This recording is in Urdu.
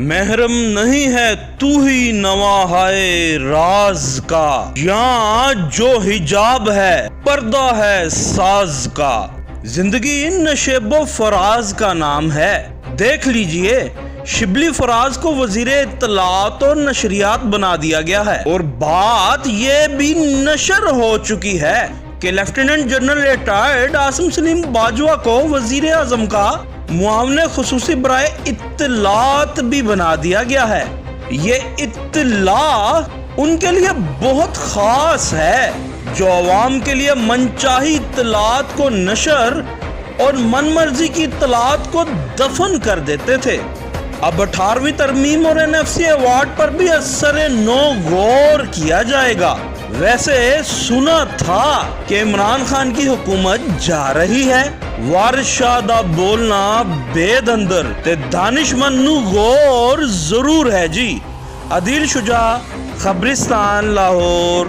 محرم نہیں ہے تو ہی نواحائے راز کا، یہاں جو حجاب ہے پردہ ہے ساز کا۔ زندگی نشیب و فراز کا نام ہے۔ دیکھ لیجئے شبلی فراز کو وزیر اطلاعات اور نشریات بنا دیا گیا ہے، اور بات یہ بھی نشر ہو چکی ہے کہ lieutenant general retired Asim Saleem Bajwa کو وزیر اعظم کا معاون خصوصی برائے اطلاعات بھی بنا دیا گیا ہے۔ یہ اطلاع ان کے لیے بہت خاص ہے جو عوام کے لیے منچاہی اطلاعات کو نشر اور من مرضی کی اطلاعات کو دفن کر دیتے تھے۔ اب 18ویں ترمیم اور NFC ایوارڈ پر بھی اثر نو غور کیا جائے گا۔ ویسے سنا تھا کہ عمران خان کی حکومت جا رہی ہے، وارث شاہ دا بولنا بید اندر تے دانش منو غور ضرور ہے جی۔ عدیل شجاع، خبرستان، لاہور۔